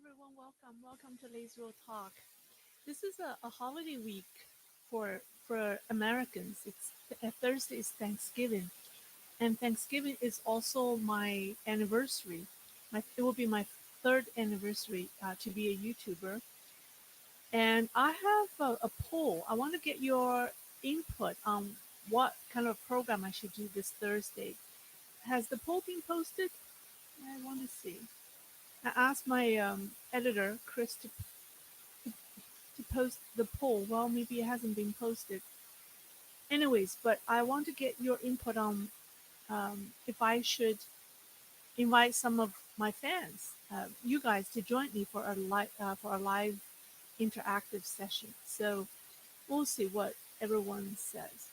everyone. Welcome to Leisrealtalk. This is a holiday week for Americans. Thursday is Thanksgiving, and Thanksgiving is also my anniversary. It will be my third anniversary to be a YouTuber, and I have a poll. I want to get your input on what kind of program I should do this Thursday. Has the poll been posted? I want to see. I asked my editor, Chris, to post the poll. Well, maybe it hasn't been posted. Anyways, but I want to get your input on if I should invite some of my fans, you guys, to join me for a live interactive session. So we'll see what everyone says.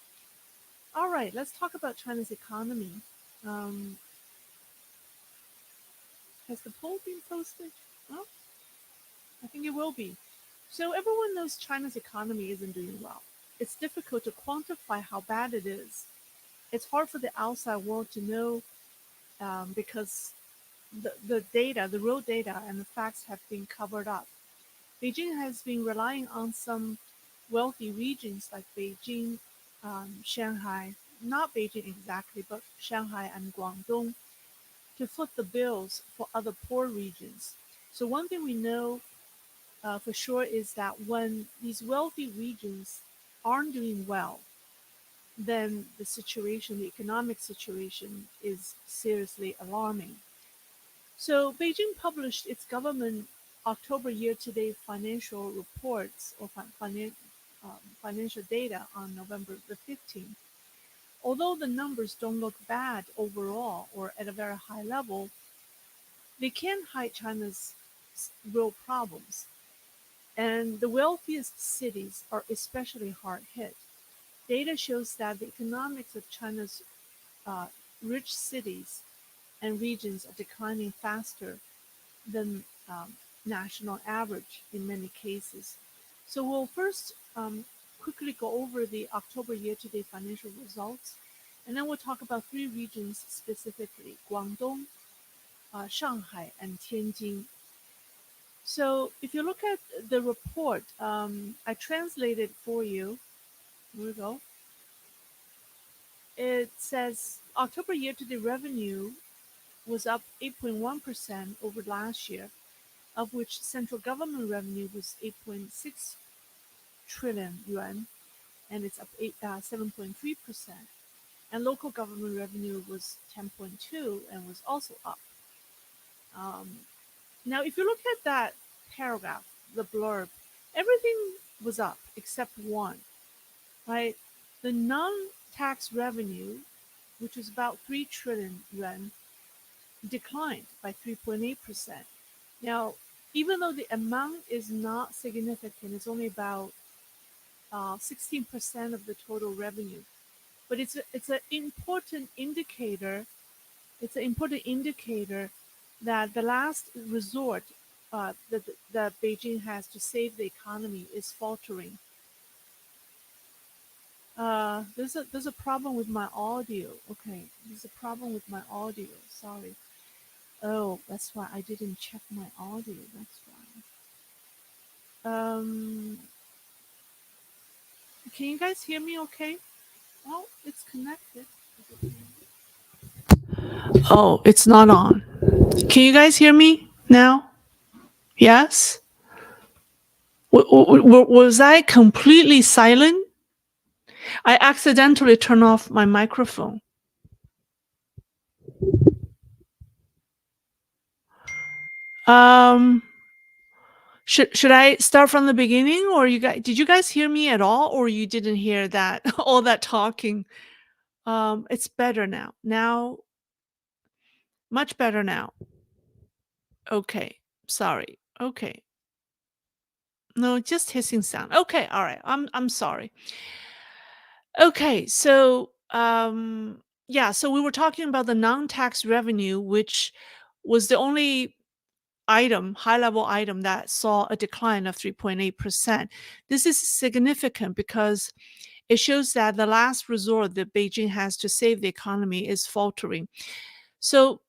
All right, let's talk about China's economy. Um, has the poll been posted? Well, I think it will be. So everyone knows China's economy isn't doing well. It's difficult to quantify how bad it is. It's hard for the outside world to know because the data, the real data and the facts have been covered up. Beijing has been relying on some wealthy regions like Beijing, Shanghai, not Beijing exactly, but Shanghai and Guangdong to foot the bills for other poor regions. So one thing we know for sure is that when these wealthy regions aren't doing well, then the economic situation is seriously alarming. So Beijing published its government October year-to-date financial reports or financial data on November the 15th. Although the numbers don't look bad overall or at a very high level, they can't hide China's real problems. And the wealthiest cities are especially hard hit. Data shows that the economics of China's uh, rich cities and regions are declining faster than national average in many cases. So we'll first quickly go over the October year-to-date financial results, and then we'll talk about three regions specifically: Guangdong, Shanghai, and Tianjin. So if you look at the report, I translated for you. Here we go. It says October year-to-date revenue was up 8.1% over last year, of which central government revenue was 8.6 trillion yuan, and it's up 7.3%. And local government revenue was 10.2 and was also up. Um, Now, if you look at that paragraph, the blurb, everything was up except one, right? The non-tax revenue, which was about 3 trillion yuan, declined by 3.8%. Now, even though the amount is not significant, it's only about 16% of the total revenue, but it's an important indicator. It's an important indicator that the last resort that Beijing has to save the economy is faltering. There's a problem with my audio. Okay, there's a problem with my audio. Sorry. Oh, that's why I didn't check my audio. That's why. Can you guys hear me? Okay. Oh, it's connected. Oh, it's not on. Can you guys hear me now? Yes. Was I completely silent? I accidentally turned off my microphone. Um, should I start from the beginning, or did you guys hear me at all, or you didn't hear that all that talking? It's better now. Now, much better now. Okay, sorry. Okay, no, just hissing sound. Okay, all right. I'm sorry. Okay, so yeah, so we were talking about the non-tax revenue, which was the only high level item that saw a decline of 3.8%. This is significant because it shows that the last resort that Beijing has to save the economy is faltering. So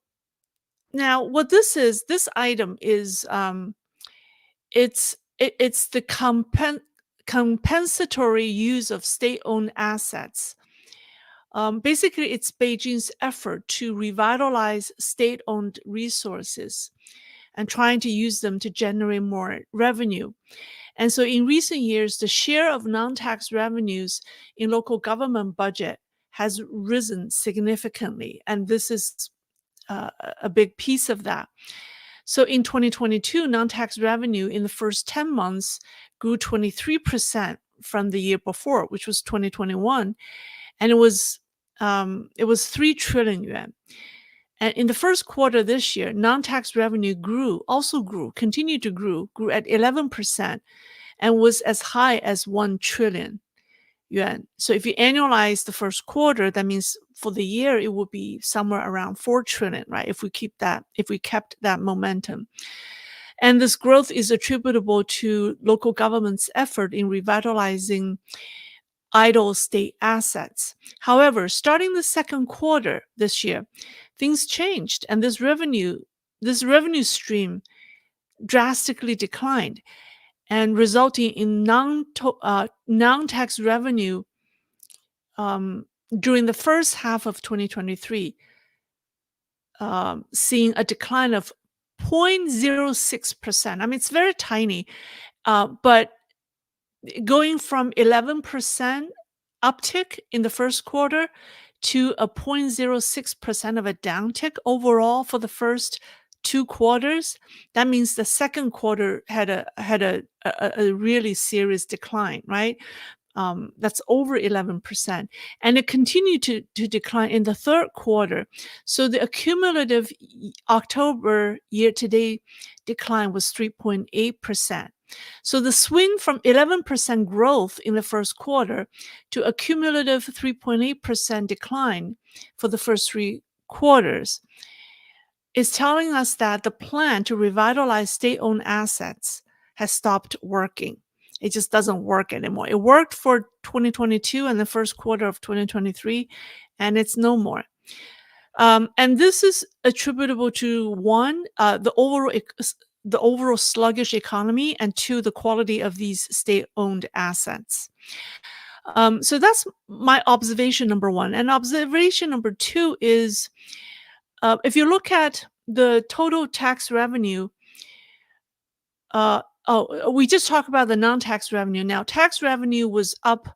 now what this item is it's the compensatory use of state-owned assets. Basically, it's Beijing's effort to revitalize state-owned resources and trying to use them to generate more revenue. And so in recent years, the share of non-tax revenues in local government budget has risen significantly. And this is a big piece of that. So in 2022, non-tax revenue in the first 10 months grew 23% from the year before, which was 2021. And it was 3 trillion yuan. And in the first quarter this year, non-tax revenue continued to grew at 11% and was as high as 1 trillion yuan. So if you annualize the first quarter, that means for the year, it would be somewhere around 4 trillion, right? If we kept that momentum. And this growth is attributable to local government's effort in revitalizing idle state assets. However, starting the second quarter this year, things changed, and this revenue stream drastically declined, and resulting in non-tax revenue during the first half of 2023, seeing a decline of 0.06%. I mean, it's very tiny, but going from 11% uptick in the first quarter to a 0.06% of a downtick overall for the first 2 quarters, that means the second quarter had a really serious decline, right? That's over 11%. And it continued to decline in the third quarter. So the accumulative October year-to-date decline was 3.8%. So the swing from 11% growth in the first quarter to a cumulative 3.8% decline for the first 3 quarters is telling us that the plan to revitalize state-owned assets has stopped working. It just doesn't work anymore. It worked for 2022 and the first quarter of 2023, and it's no more. And this is attributable to one, the overall sluggish economy, and two, the quality of these state-owned assets. So that's my observation number one. And observation number two is, if you look at the total tax revenue, we just talked about the non-tax revenue. Now, tax revenue was up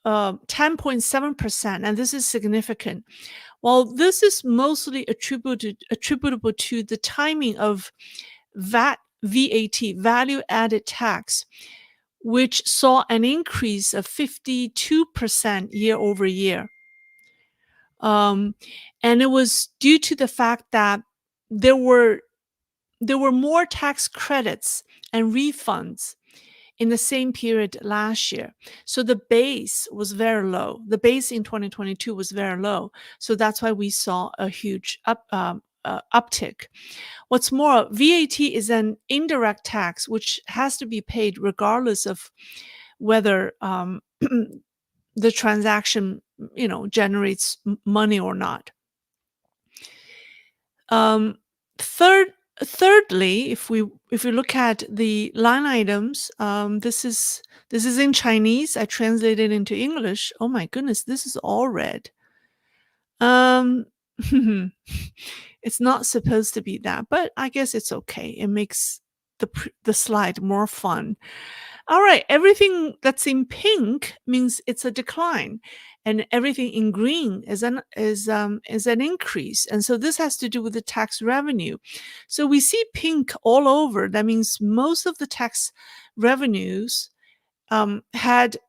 10.7%, and this is significant. While this is mostly attributable to the timing of VAT, value-added tax, which saw an increase of 52% year over year. And it was due to the fact that there were more tax credits and refunds in the same period last year. So the base was very low. The base in 2022 was very low. So that's why we saw a huge uptick. What's more, VAT is an indirect tax which has to be paid regardless of whether the transaction, generates money or not. Thirdly, if we look at the line items, this is in Chinese. I translated into English. Oh my goodness, this is all red. It's not supposed to be that, but I guess it's okay. It makes the slide more fun. All right, everything that's in pink means it's a decline, and everything in green is an increase. And so this has to do with the tax revenue. So we see pink all over. That means most of the tax revenues had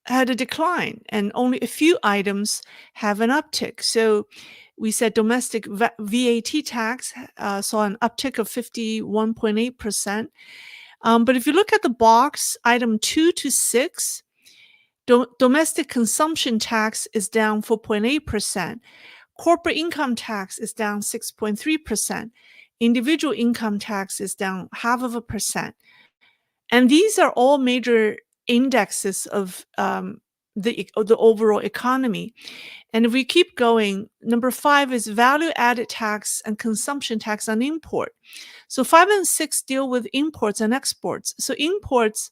a decline, and only a few items have an uptick. So we said domestic VAT tax saw an uptick of 51.8%. But if you look at the box, item 2 to 6, domestic consumption tax is down 4.8%. Corporate income tax is down 6.3%. Individual income tax is down 0.5%. And these are all major indexes of the overall economy. And if we keep going, number 5 is value-added tax and consumption tax on import. So 5 and 6 deal with imports and exports. So imports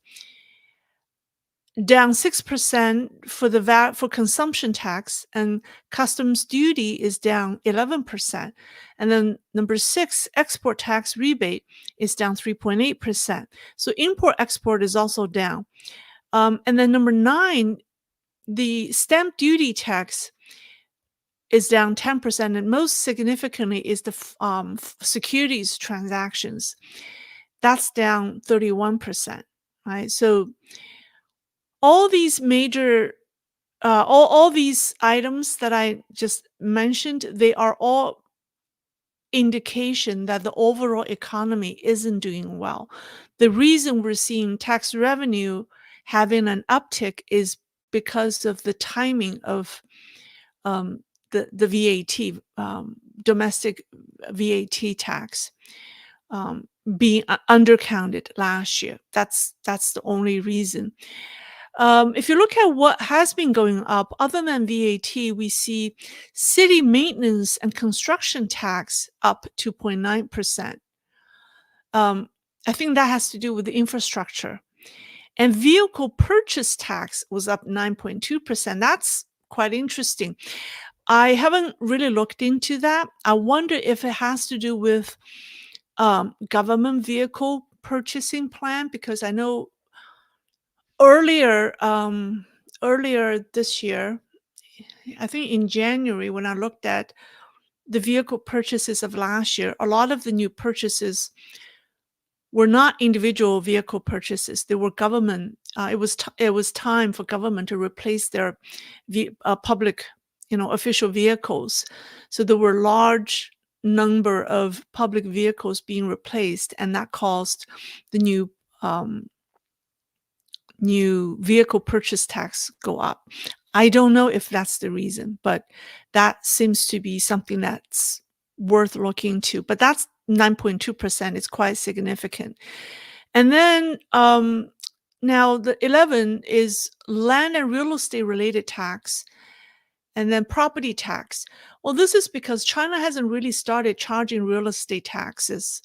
down 6% for the VAT for consumption tax, and customs duty is down 11%. And then number 6, export tax rebate is down 3.8%. So import export is also down. And then number 9, the stamp duty tax is down 10%, and most significantly is the securities transactions. That's down 31%, right? So all these major, all these items that I just mentioned, they are all indication that the overall economy isn't doing well. The reason we're seeing tax revenue having an uptick is because of the timing of the VAT, domestic VAT tax, being undercounted last year. That's the only reason. If you look at what has been going up, other than VAT, we see city maintenance and construction tax up 2.9%. I think that has to do with the infrastructure. And vehicle purchase tax was up 9.2%. That's quite interesting. I haven't really looked into that. I wonder if it has to do with government vehicle purchasing plan, because I know earlier this year, I think in January, when I looked at the vehicle purchases of last year, a lot of the new purchases were not individual vehicle purchases. They were government. It was time for government to replace their public, official vehicles. So there were large number of public vehicles being replaced, and that caused the new vehicle purchase tax go up. I don't know if that's the reason, but that seems to be something that's worth looking into. But that's 9.2%. It's quite significant. And then now the 11 is land and real estate related tax, and then property tax. Well, this is because China hasn't really started charging real estate taxes,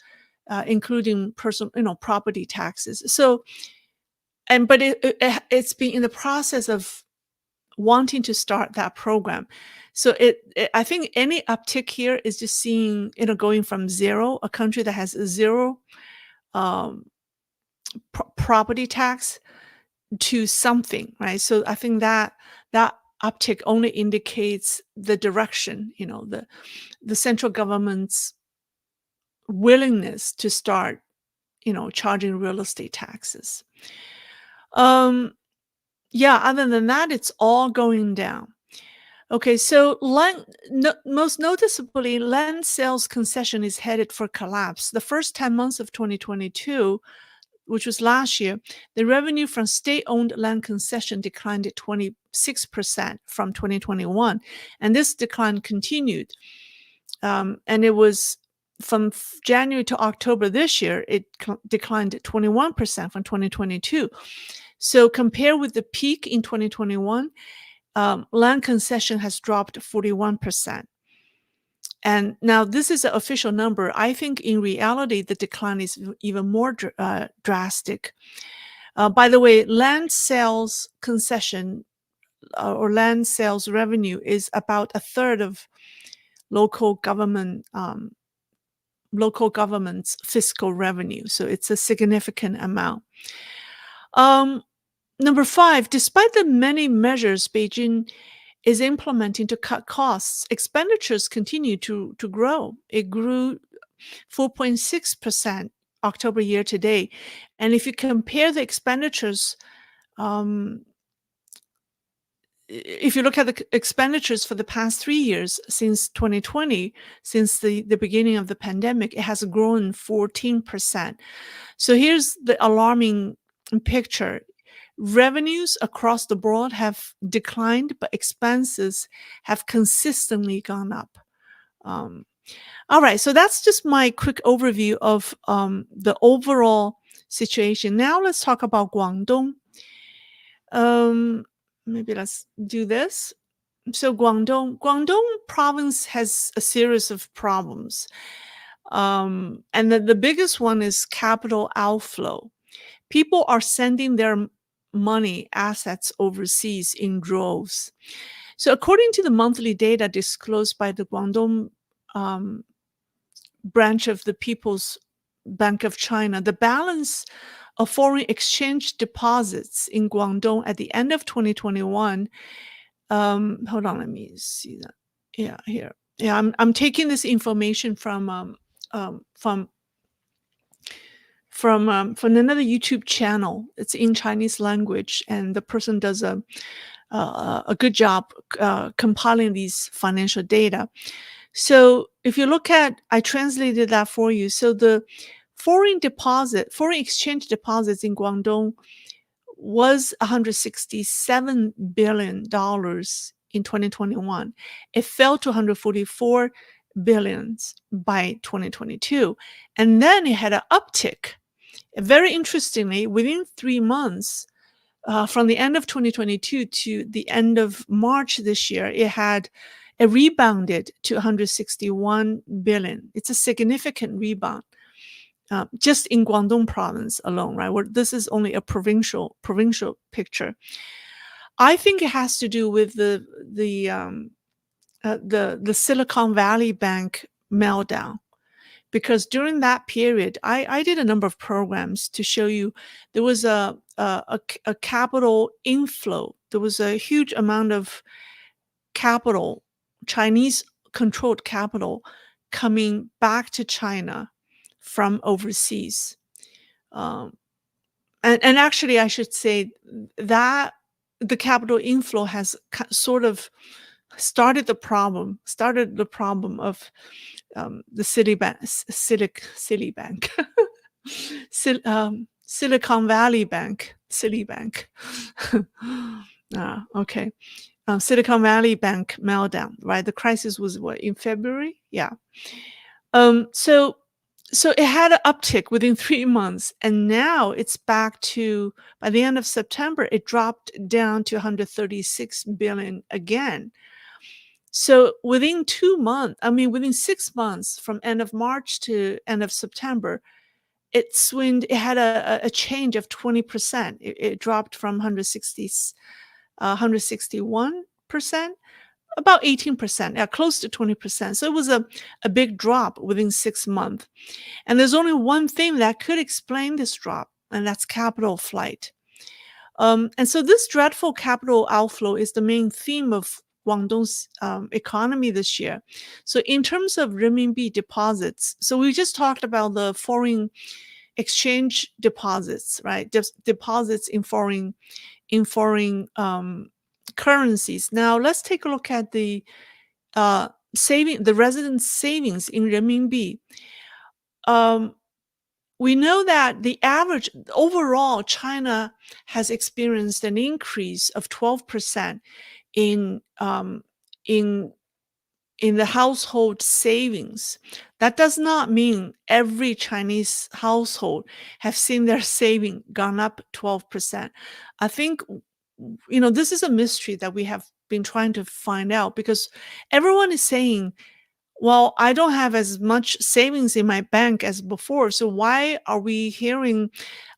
including property taxes. So, but it's been in the process of wanting to start that program. So I think any uptick here is just seeing, going from zero, a country that has zero property tax, to something, right? So I think that uptick only indicates the direction, the central government's willingness to start, charging real estate taxes. Yeah, other than that, it's all going down. Okay, so most noticeably, land sales concession is headed for collapse. The first 10 months of 2022, which was last year, the revenue from state-owned land concession declined at 26% from 2021. And this decline continued. And it was from January to October this year, it declined at 21% from 2022. So compared with the peak in 2021, land concession has dropped 41%. And now this is an official number. I think in reality, the decline is even more drastic. By the way, land sales concession or land sales revenue is about a third of local government's fiscal revenue. So it's a significant amount. Number 5, despite the many measures Beijing is implementing to cut costs, expenditures continue to grow. It grew 4.6% October year to date. And if you compare the expenditures, if you look at the expenditures for the past 3 years, since 2020, since the beginning of the pandemic, it has grown 14%. So here's the alarming picture. Revenues across the board have declined, but expenses have consistently gone up. All right, so that's just my quick overview of the overall situation. Now let's talk about Guangdong. maybe let's do this. So Guangdong province has a series of problems. And the biggest one is capital outflow. People are sending their money, assets overseas in droves. So according to the monthly data disclosed by the Guangdong branch of the People's Bank of China, the balance of foreign exchange deposits in Guangdong at the end of 2021. Hold on, let me see that. Yeah, here. Yeah, I'm taking this information from another YouTube channel. It's in Chinese language, and the person does a good job compiling these financial data. So if you look at, I translated that for you. So the foreign exchange deposits in Guangdong was $167 billion in 2021. It fell to $144 billion by 2022. And then it had an uptick. Very interestingly, within 3 months, from the end of 2022 to the end of March this year, it rebounded to 161 billion. It's a significant rebound, just in Guangdong province alone, right? Where this is only a provincial picture. I think it has to do with the Silicon Valley Bank meltdown. Because during that period, I did a number of programs to show you there was a capital inflow. There was a huge amount of capital, Chinese-controlled capital, coming back to China from overseas. And actually, I should say that the capital inflow has sort of started the problem of the Silicon Valley Bank, okay. Silicon Valley Bank meltdown, right? The crisis was what, in February? Yeah. So it had an uptick within 3 months, and now it's back to, by the end of September, it dropped down to 136 billion again. So within 6 months, from end of March to end of September, it had a change of 20%. It dropped from 161%, about 18%, close to 20%. So it was a big drop within 6 months. And there's only one thing that could explain this drop, and that's capital flight. And so this dreadful capital outflow is the main theme of Guangdong's economy this year. So in terms of renminbi deposits, so we just talked about the foreign exchange deposits, right? Deposits in foreign currencies. Now let's take a look at the resident savings in renminbi. We know that the average overall, China has experienced an increase of 12% in the household savings. That does not mean every Chinese household have seen their saving gone up 12%. I think, this is a mystery that we have been trying to find out, because everyone is saying, well, I don't have as much savings in my bank as before. So why are we hearing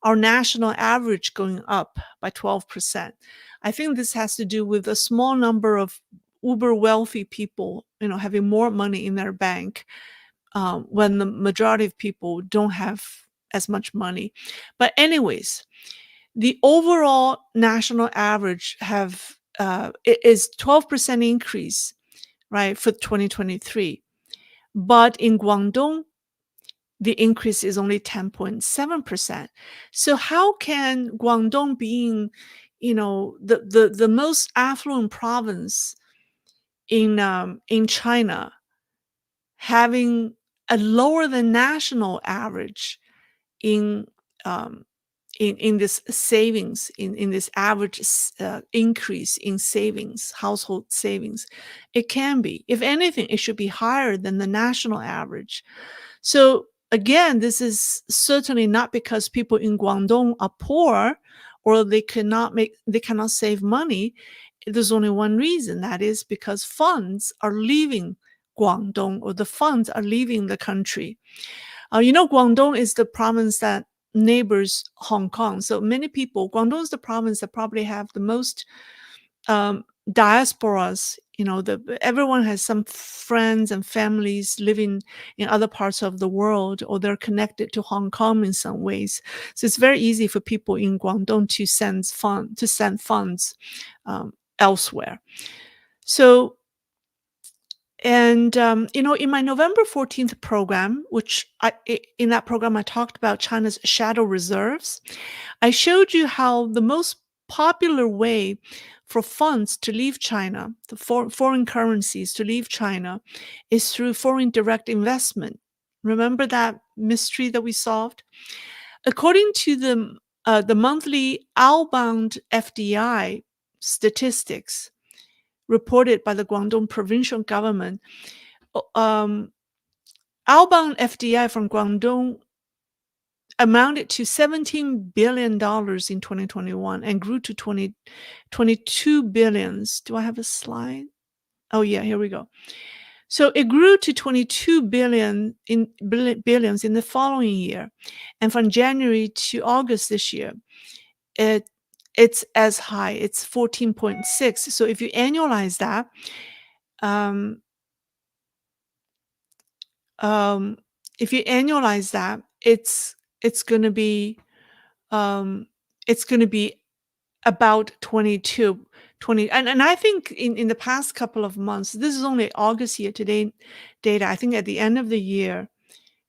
our national average going up by 12%? I think this has to do with a small number of uber wealthy people, having more money in their bank, when the majority of people don't have as much money. But anyways, the overall national average is 12% increase, right, for 2023. But in Guangdong, the increase is only 10.7%. So how can Guangdong, being, the most affluent province in China, having a lower than national average in this savings, in this average increase in savings, household savings? It can be. If anything, it should be higher than the national average. So again, this is certainly not because people in Guangdong are poor or they cannot save money, there's only one reason. That is because funds are leaving Guangdong, or the funds are leaving the country. Guangdong is the province that neighbors Hong Kong. So many people, Guangdong is the province that probably have the most diasporas. Everyone has some friends and families living in other parts of the world, or they're connected to Hong Kong in some ways. So it's very easy for people in Guangdong to send funds elsewhere. So, and in my November 14th program, in that program I talked about China's shadow reserves. I showed you how the most popular way for funds to leave China, the foreign currencies to leave China, is through foreign direct investment. Remember that mystery that we solved? According to the monthly outbound FDI statistics reported by the Guangdong provincial government, outbound FDI from Guangdong amounted to $17 billion in 2021 and grew to 22 billions. Do I have a slide? Oh yeah, here we go. So it grew to 22 billions in the following year. And from January to August this year, it's as high, it's 14.6. So if you annualize that, it's going to be about 20. And I think in the past couple of months, this is only August year to date data. I think at the end of the year,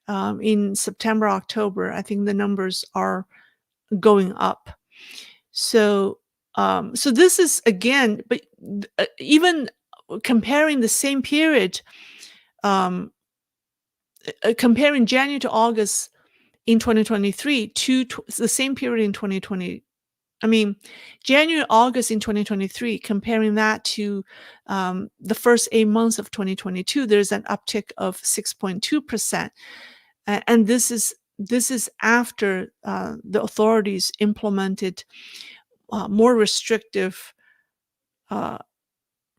in September, October, I think the numbers are going up. So this is again, but even comparing the same period, comparing January to August in 2023 to the same period in 2020. I mean, January, August in 2023, comparing that to the first 8 months of 2022, there's an uptick of 6.2%. And this is after the authorities implemented more restrictive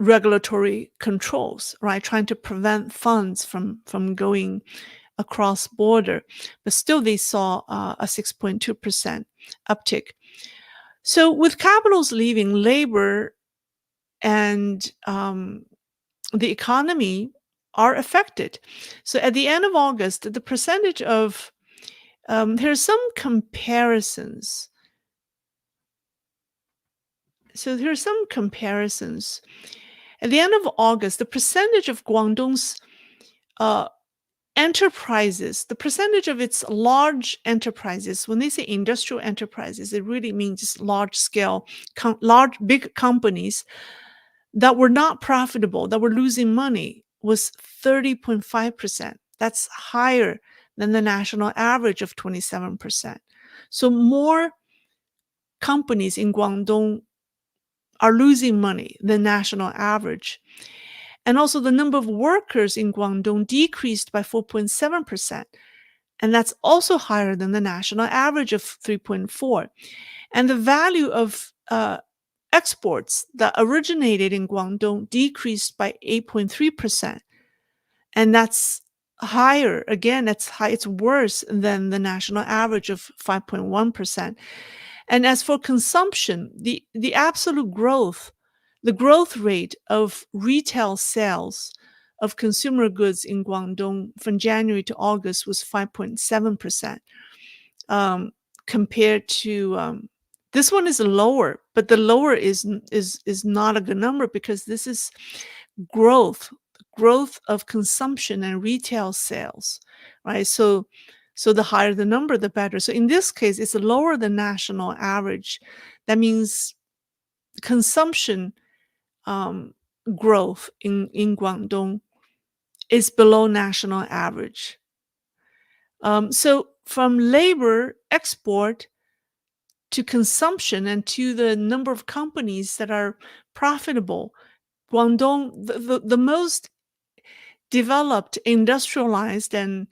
regulatory controls, right? Trying to prevent funds from going across border. But still, they saw a 6.2% uptick. So with capitals leaving, labor and the economy are affected. So at the end of August, the percentage of, here's some comparisons. So here's some comparisons. At the end of August, the percentage of Guangdong's enterprises, the percentage of its large enterprises, when they say industrial enterprises, it really means just large scale, big companies that were not profitable, that were losing money, was 30.5%. That's higher than the national average of 27%. So more companies in Guangdong are losing money than national average. And also the number of workers in Guangdong decreased by 4.7%. And that's also higher than the national average of 3.4. And the value of exports that originated in Guangdong decreased by 8.3%. And that's higher. Again, it's high. It's worse than the national average of 5.1%. And as for consumption, the absolute growth, the growth rate of retail sales of consumer goods in Guangdong from January to August was 5.7%, compared to this one is lower, but the lower is not a good number, because this is growth of consumption and retail sales, right? So the higher the number, the better. So in this case, it's lower than national average. That means consumption growth in Guangdong is below national average. So from labor export to consumption and to the number of companies that are profitable, Guangdong, the most developed, industrialized, and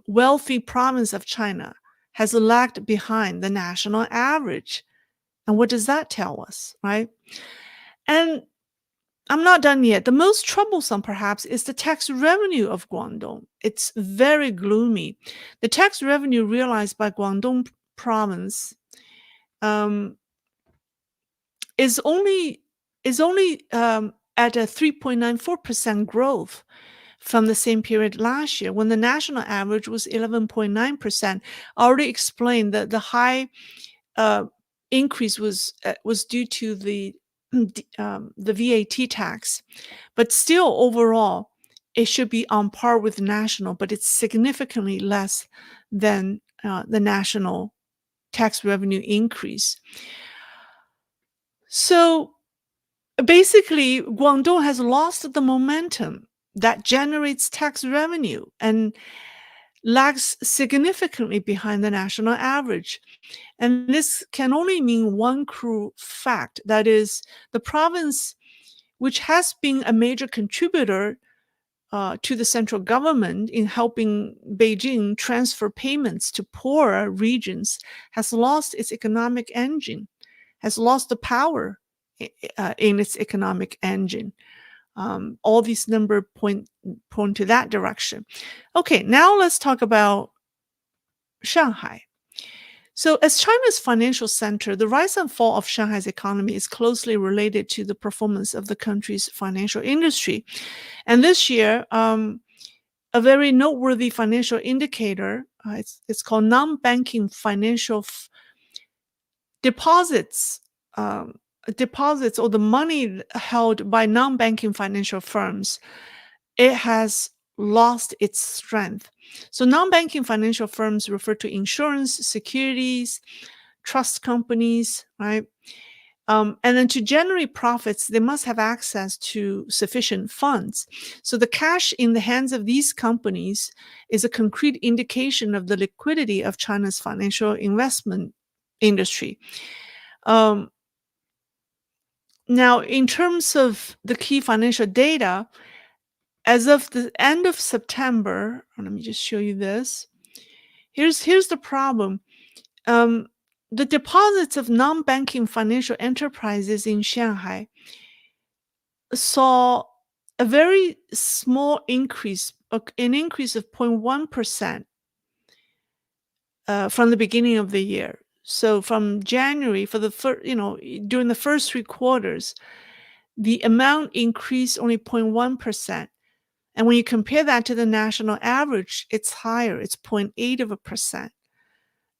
wealthy province of China, has lagged behind the national average. And what does that tell us, right? And I'm not done yet. The most troublesome, perhaps, is the tax revenue of Guangdong. It's very gloomy. The tax revenue realized by Guangdong province um, is only at a 3.94% growth from the same period last year, when the national average was 11.9%. I already explained that the high uh, increase was due to the VAT tax, but still overall it should be on par with national, but it's significantly less than the national tax revenue increase. So basically, Guangdong has lost the momentum that generates tax revenue and lags significantly behind the national average. And this can only mean one cruel fact, that is, the province, which has been a major contributor to the central government in helping Beijing transfer payments to poorer regions, has lost its economic engine, has lost the power in its economic engine. All these numbers point to that direction. Okay, now let's talk about Shanghai. So, as China's financial center, the rise and fall of Shanghai's economy is closely related to the performance of the country's financial industry. And this year, a very noteworthy financial indicator, it's called non-banking financial deposits. Deposits, or the money held by non-banking financial firms, it has lost its strength. So non-banking financial firms refer to insurance, securities, trust companies, right? And then to generate profits, they must have access to sufficient funds. So the cash in the hands of these companies is a concrete indication of the liquidity of China's financial investment industry. Now, in terms of the key financial data, as of the end of September, let me just show you this. Here's the problem. The deposits of non-banking financial enterprises in Shanghai saw a very small increase, an increase of 0.1% from the beginning of the year. So from January, for the first, during the first 3 quarters, the amount increased only 0.1%. And when you compare that to the national average, it's higher. It's 0.8%.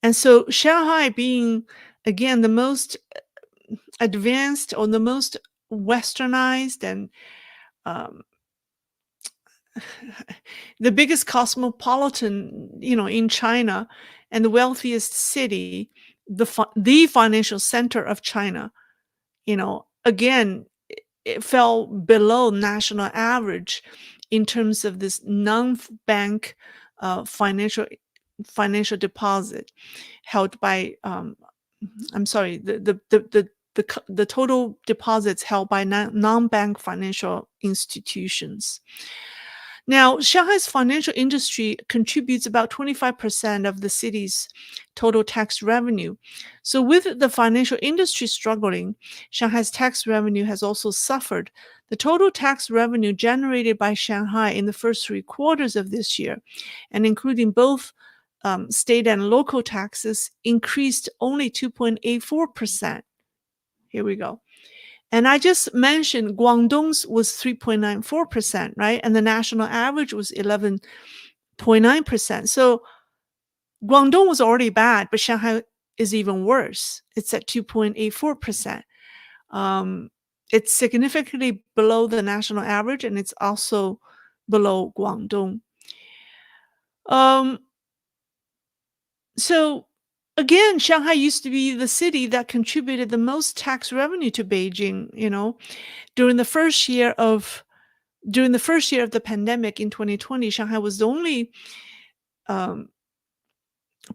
And so Shanghai, being, again, the most advanced or the most westernized and the biggest cosmopolitan, in China, and the wealthiest city, the financial center of China, again, it fell below national average in terms of this non-bank financial deposit held by I'm sorry, the total deposits held by non-bank financial institutions. Now, Shanghai's financial industry contributes about 25% of the city's total tax revenue. So with the financial industry struggling, Shanghai's tax revenue has also suffered. The total tax revenue generated by Shanghai in the first 3 quarters of this year, and including both state and local taxes, increased only 2.84%. Here we go. And I just mentioned Guangdong's was 3.94%, right? And the national average was 11.9%. So Guangdong was already bad, but Shanghai is even worse. It's at 2.84%. It's significantly below the national average, and it's also below Guangdong. So again, Shanghai used to be the city that contributed the most tax revenue to Beijing, during the first year of the pandemic in 2020. Shanghai was the only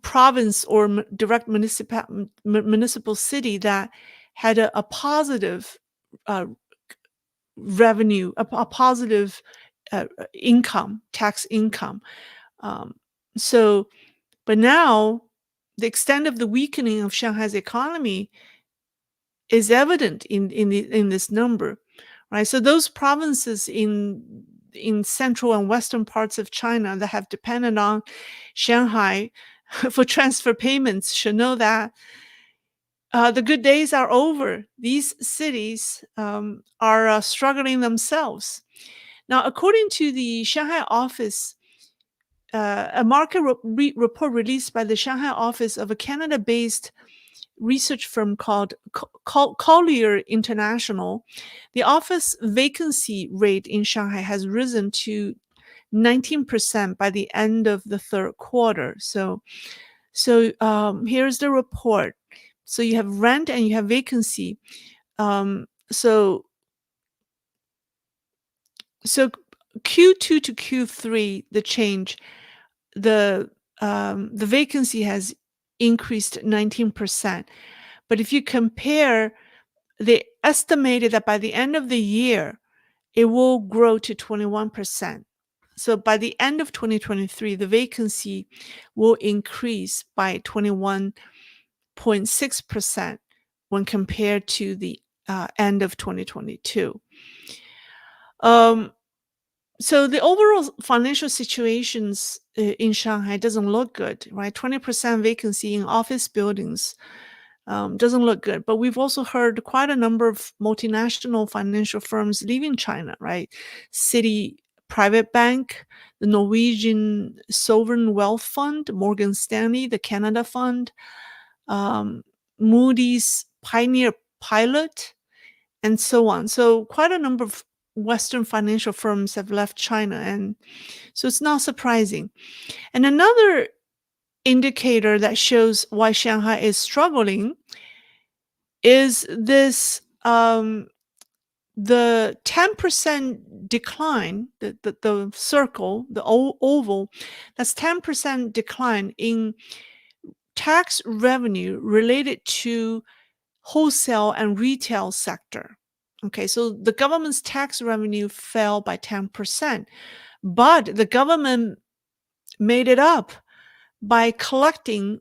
province or direct municipal city that had a positive revenue, a positive income, tax income. But now, the extent of the weakening of Shanghai's economy is evident in this number, right? So those provinces in central and western parts of China that have depended on Shanghai for transfer payments should know that the good days are over. These cities are struggling themselves. Now, according to the Shanghai office, a market report released by the Shanghai office of a Canada-based research firm called Collier International, the office vacancy rate in Shanghai has risen to 19% by the end of the third quarter. So here's the report. So you have rent and you have vacancy. So Q2 to Q3, the change, the vacancy has increased 19%. But if you compare, they estimated that by the end of the year, it will grow to 21%. So by the end of 2023, the vacancy will increase by 21.6% when compared to the end of 2022. So the overall financial situations in Shanghai doesn't look good, right? 20% vacancy in office buildings doesn't look good. But we've also heard quite a number of multinational financial firms leaving China, right? Citi Private Bank, the Norwegian Sovereign Wealth Fund, Morgan Stanley, the Canada Fund, Moody's Pioneer Pilot, and so on. So quite a number of Western financial firms have left China, and so it's not surprising. And another indicator that shows why Shanghai is struggling is this the 10% decline, the circle, the oval, that's 10% decline in tax revenue related to wholesale and retail sector. Okay, so the government's tax revenue fell by 10%, but the government made it up by collecting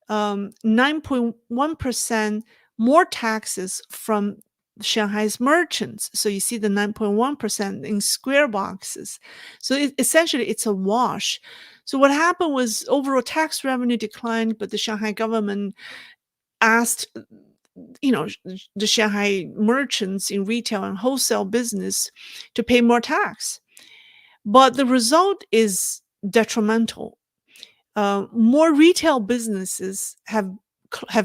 9.1% more taxes from Shanghai's merchants. So you see the 9.1% in square boxes. So essentially, it's a wash. So what happened was overall tax revenue declined, but the Shanghai government asked, the Shanghai merchants in retail and wholesale business to pay more tax. But the result is detrimental. More retail businesses have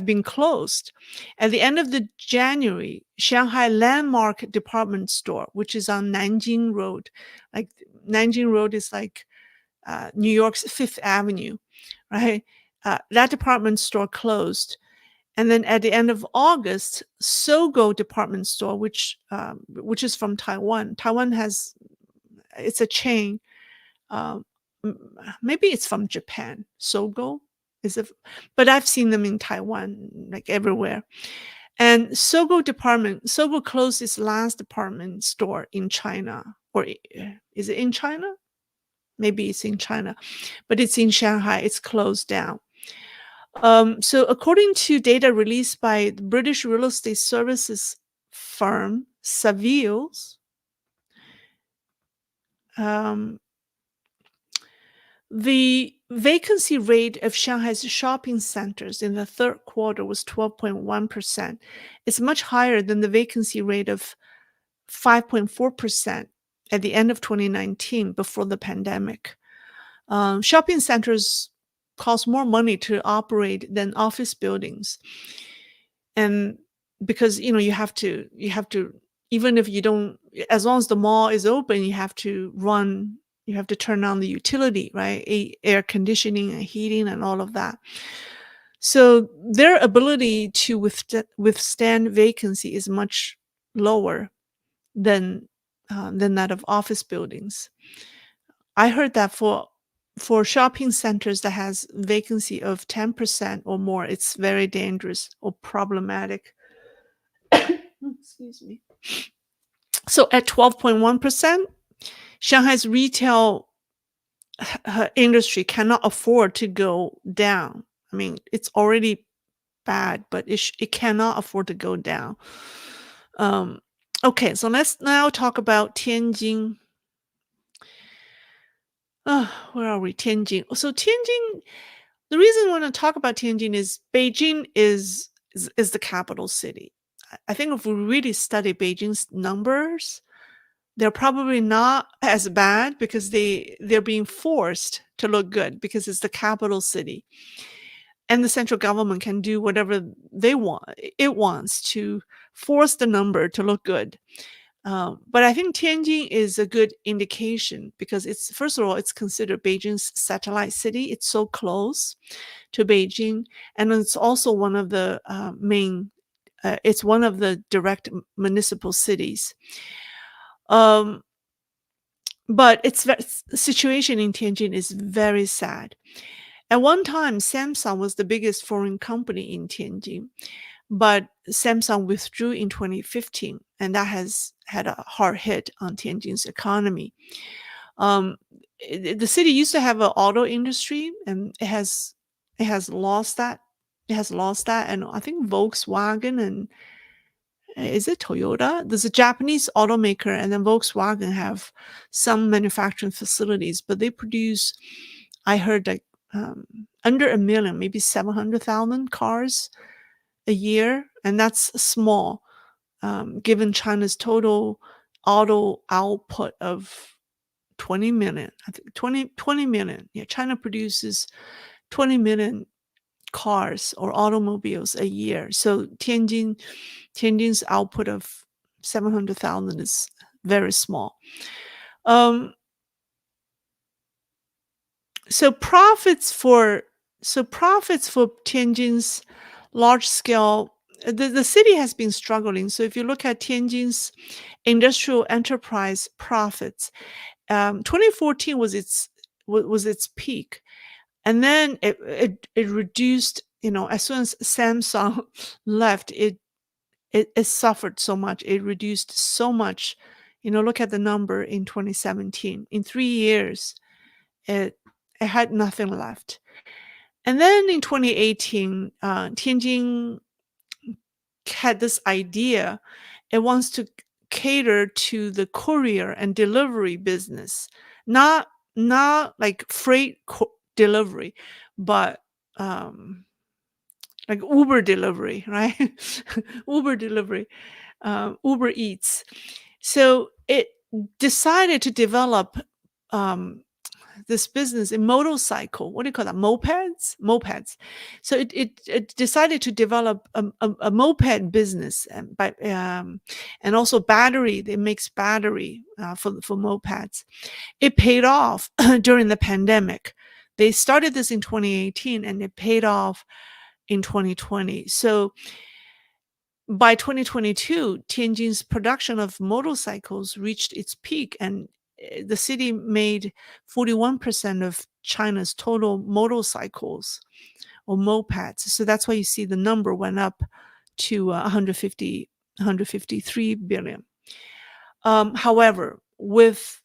been closed. At the end of the January, Shanghai Landmark Department Store, which is on Nanjing Road, like Nanjing Road is like New York's Fifth Avenue, right? That department store closed. And then at the end of August, Sogo Department Store, which is from Taiwan. Taiwan it's a chain. Maybe it's from Japan. Sogo but I've seen them in Taiwan, like everywhere. And Sogo closed its last department store in China, or is it in China? Maybe it's in China, but it's in Shanghai. It's closed down. So according to data released by the British real estate services firm Savills, the vacancy rate of Shanghai's shopping centers in the third quarter was 12.1%. It's much higher than the vacancy rate of 5.4% at the end of 2019, before the pandemic. Shopping centers cost more money to operate than office buildings. And because, you have to, even if you don't, as long as the mall is open, you have to turn on the utility, right? Air conditioning and heating and all of that. So their ability to withstand vacancy is much lower than that of office buildings. I heard that for shopping centers that has vacancy of 10% or more, it's very dangerous or problematic. Excuse me. So at 12.1%, Shanghai's retail industry cannot afford to go down. I mean, it's already bad, but it cannot afford to go down. Um, okay, so let's now talk about Tianjin. Where are we? Tianjin. So Tianjin, the reason I want to talk about Tianjin is Beijing is the capital city. I think if we really study Beijing's numbers, they're probably not as bad because they're being forced to look good because it's the capital city. And the central government can do whatever it wants to force the number to look good. But I think Tianjin is a good indication because it's, first of all, it's considered Beijing's satellite city. It's so close to Beijing, and it's also one of the it's one of the direct municipal cities. Um, but the situation in Tianjin is very sad. At one time, Samsung was the biggest foreign company in Tianjin, but Samsung withdrew in 2015, and that has had a hard hit on Tianjin's economy. Um, the city used to have an auto industry, and it has lost that. It has lost that, and I think Volkswagen and is it Toyota? There's a Japanese automaker, and then Volkswagen have some manufacturing facilities, but they produce, I heard, like under a million, maybe 700,000 cars a year, and that's small given China's total auto output of 20 million. I think 20 million. Yeah, China produces 20 million cars or automobiles a year. So Tianjin's output of 700,000 is very small. Um, so profits for Tianjin's large scale, the city has been struggling. So if you look at Tianjin's industrial enterprise profits, 2014 was its peak, and then it reduced. As soon as Samsung left, it suffered so much. It reduced so much. Look at the number in 2017. In 3 years, it it had nothing left. And then in 2018, Tianjin had this idea. It wants to cater to the courier and delivery business, not like freight delivery, but like Uber delivery, right? Uber delivery, Uber Eats. So it decided to develop this business in motorcycle. What do you call that? Mopeds. So it decided to develop a moped business, and also battery. It makes battery for mopeds. It paid off during the pandemic. They started this in 2018, and it paid off in 2020. So by 2022, Tianjin's production of motorcycles reached its peak, and the city made 41% of China's total motorcycles or mopeds. So that's why you see the number went up to 153 billion. However, with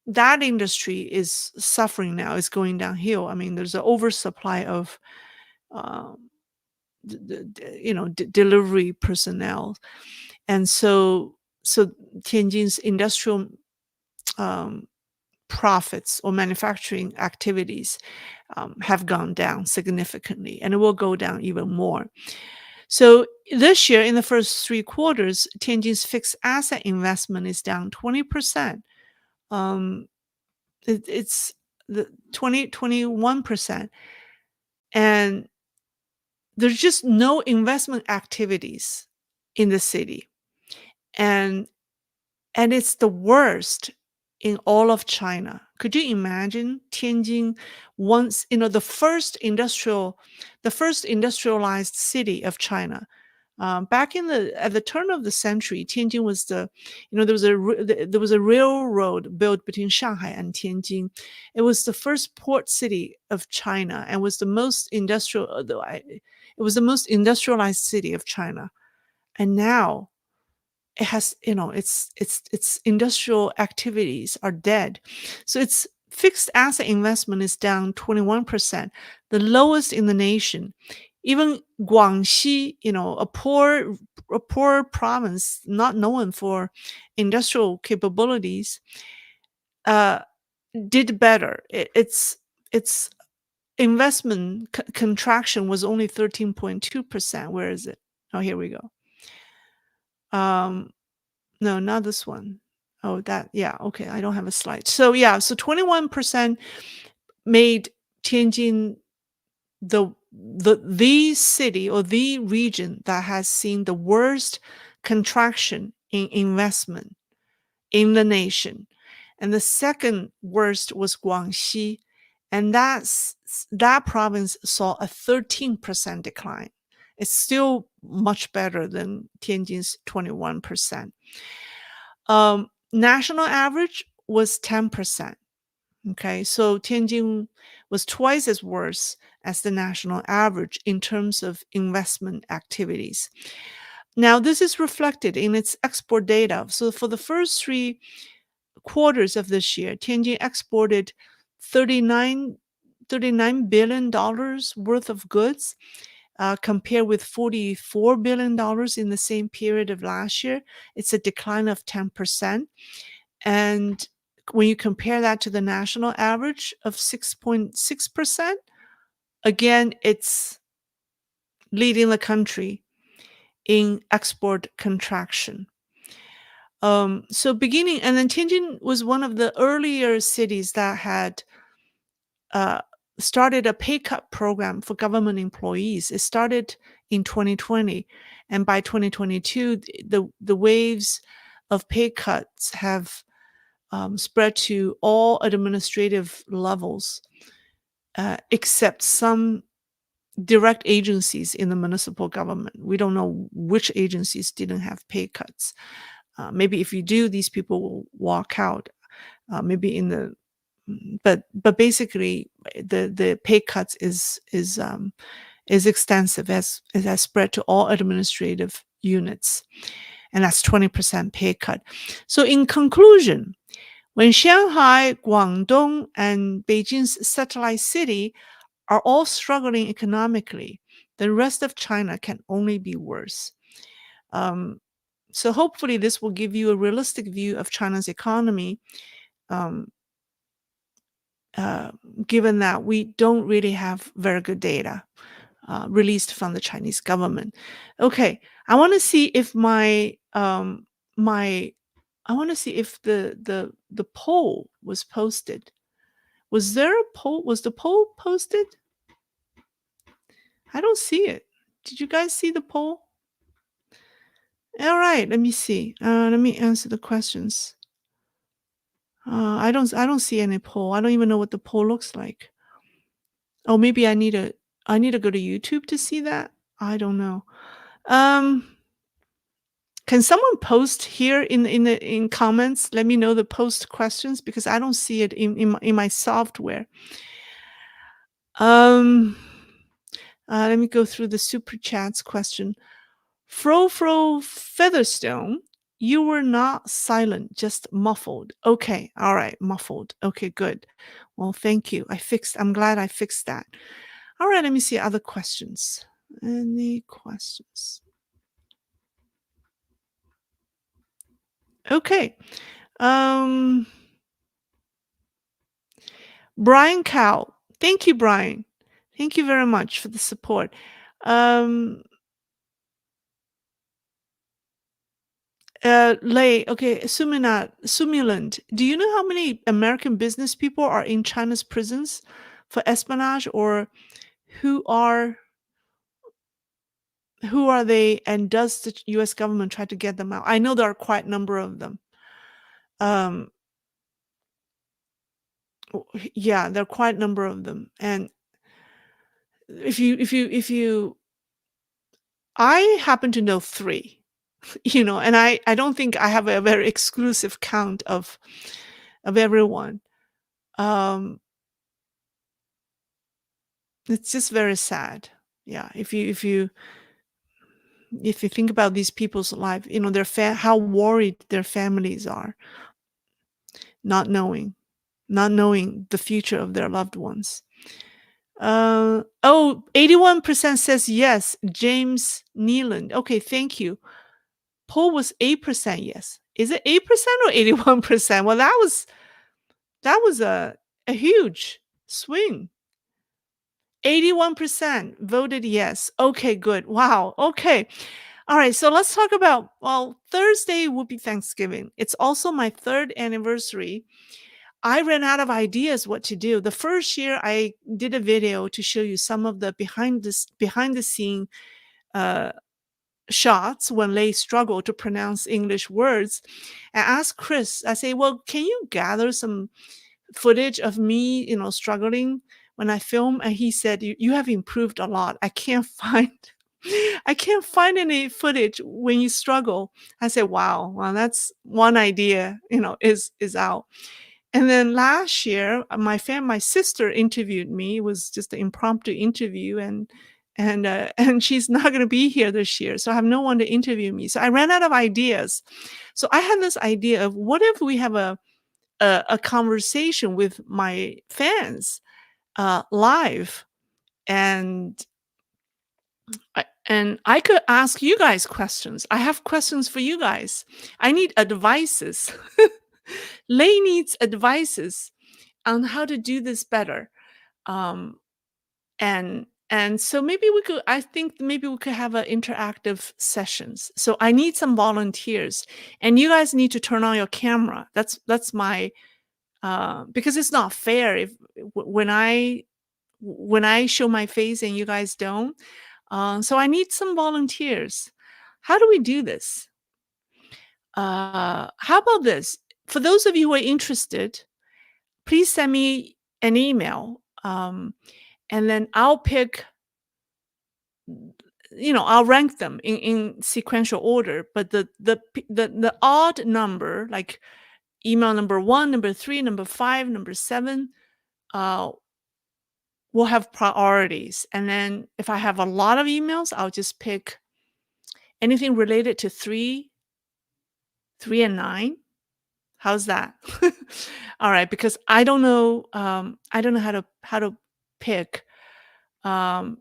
that industry is suffering now, it's going downhill. I mean, there's an oversupply of delivery personnel, and so Tianjin's industrial profits or manufacturing activities have gone down significantly, and it will go down even more. So this year, in the first 3 quarters, Tianjin's fixed asset investment is down 20%. It's the 21%, and there's just no investment activities in the city, and it's the worst in all of China. Could you imagine Tianjin once, the first industrialized city of China? Back at the turn of the century, Tianjin was there was a railroad built between Shanghai and Tianjin. It was the first port city of China and was the most it was the most industrialized city of China. And now it has, its industrial activities are dead. So its fixed asset investment is down 21%, the lowest in the nation. Even Guangxi, a poor province, not known for industrial capabilities, uh, did better. Its investment contraction was only 13.2%. Where is it? Oh, here we go. Um, no, not this one. Oh, that, yeah, okay. I don't have a slide. So yeah, so 21% made Tianjin the city or the region that has seen the worst contraction in investment in the nation. And the second worst was Guangxi, and that province saw a 13% decline. It's still much better than Tianjin's 21%. National average was 10%. Okay, so Tianjin was twice as worse as the national average in terms of investment activities. Now, this is reflected in its export data. So, for the first 3 quarters of this year, Tianjin exported 39, $39 billion worth of goods, compared with $44 billion in the same period of last year. It's a decline of 10%. And when you compare that to the national average of 6.6%, again, it's leading the country in export contraction. And then Tianjin was one of the earlier cities that had uh, started a pay cut program for government employees. It started in 2020, and by 2022, the waves of pay cuts have spread to all administrative levels, except some direct agencies in the municipal government. We don't know which agencies didn't have pay cuts. Maybe if you do, these people will walk out. Maybe in the but basically the pay cuts is extensive, as it has spread to all administrative units, and that's 20% pay cut. So in conclusion, when Shanghai, Guangdong, and Beijing's satellite city are all struggling economically, the rest of China can only be worse. Um, so hopefully this will give you a realistic view of China's economy, um, uh, given that we don't really have very good data released from the Chinese government. Okay, I want to see if my I want to see if the poll was posted. Was there a poll? Was the poll posted? I don't see it. Did you guys see the poll? All right, let me see. Let me answer the questions. I don't see any poll. I don't even know what the poll looks like. Oh, maybe I need to go to YouTube to see that. I don't know. Um, can someone post here in comments? Let me know the post questions because I don't see it in my software. Um, let me go through the super chats question. Fro Featherstone, you were not silent, just muffled. Okay, all right, muffled. Okay, good. Well, thank you. I'm glad I fixed that. All right, let me see other questions. Any questions? Okay. Um, Brian Cow. Thank you, Brian. Thank you very much for the support. Um, Lei, okay, Sumiland, do you know how many American business people are in China's prisons for espionage, or who are who are they, and does the US government try to get them out? I know there are quite a number of them. Um, yeah, there are quite a number of them. And if you I happen to know 3, and I don't think I have a very exclusive count of everyone. Um, it's just very sad. Yeah, if you think about these people's life, how worried their families are, not knowing not knowing the future of their loved ones. Oh, 81% says yes. James Nealand. Okay, thank you. Poll was 8% yes. Is it 8% or 81%? Well, that was a huge swing. 81% voted yes. Okay, good. Wow. Okay. All right. So let's talk about, well, Thursday will be Thanksgiving. It's also my third anniversary. I ran out of ideas what to do. The first year I did a video to show you some of the behind the scene uh, shots when they struggle to pronounce English words. I asked Chris, I say, well, can you gather some footage of me, struggling when I film? And he said, you have improved a lot. I can't find I can't find any footage when you struggle. I said, wow, well, that's one idea, is out. And then last year, my sister interviewed me. It was just an impromptu interview, and and she's not going to be here this year, so I have no one to interview me. So I ran out of ideas. So I had this idea of, what if we have a conversation with my fans live, and I could ask you guys questions. I have questions for you guys. I need advices. Lay needs advices on how to do this better. Um, and so maybe we could, I think maybe we could have a interactive sessions. So I need some volunteers, and you guys need to turn on your camera. That's my because it's not fair if when I show my face and you guys don't. So I need some volunteers. How do we do this? How about this? For those of you who are interested, please send me an email, and then I'll pick, I'll rank them in sequential order. But the odd number, like email number 1, number 3, number 5, number 7, uh, will have priorities. And then if I have a lot of emails, I'll just pick anything related to 3 and 9. How's that? All right, because I don't know how to pick. Um,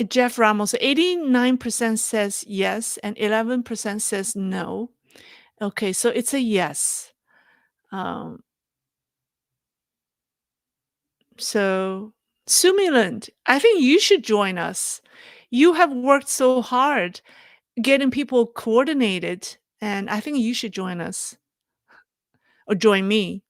Jeff Ramos, 89% says yes and 11% says no. Okay, so it's a yes. Um, so Sumiland, I think you should join us. You have worked so hard getting people coordinated, and I think you should join us or join me.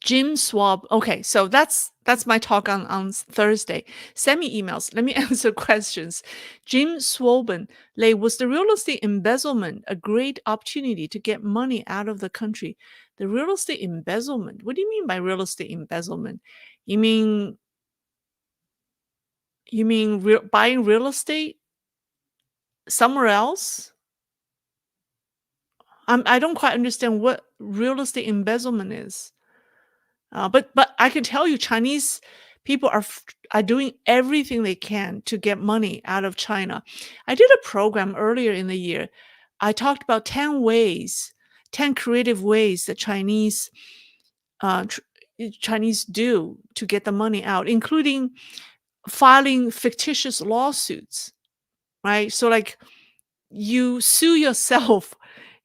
Jim Swab. Okay, so that's my talk on Thursday. Send me emails. Let me answer questions. Jim Swoben, Lei, was the real estate embezzlement a great opportunity to get money out of the country? The real estate embezzlement. What do you mean by real estate embezzlement? You mean buying real estate somewhere else? I don't quite understand what real estate embezzlement is. But I can tell you, Chinese people are doing everything they can to get money out of China. I did a program earlier in the year. I talked about 10 creative ways that uh, tr- Chinese do to get the money out, including filing fictitious lawsuits. Right? So like, you sue yourself,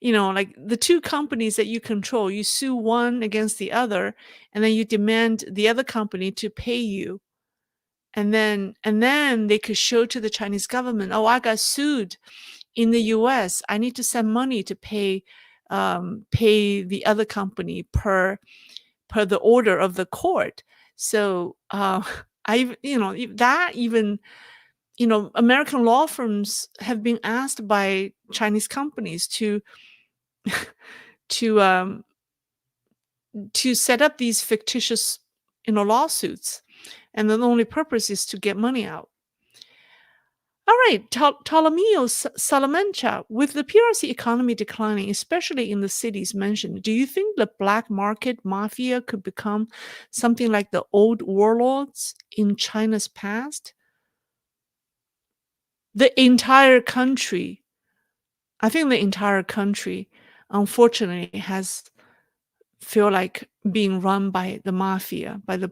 like the two companies that you control, you sue one against the other, and then you demand the other company to pay you. And then they could show to the Chinese government, oh, I got sued in the US. I need to send money to pay the other company per the order of the court. So I that even American law firms have been asked by Chinese companies to to set up these fictitious, lawsuits, and the only purpose is to get money out. All right, Ptolomeo Salamanca, with the PRC economy declining, especially in the cities mentioned, do you think the black market mafia could become something like the old warlords in China's past? The entire country, I think the entire country, unfortunately, has feel like being run by the mafia, by the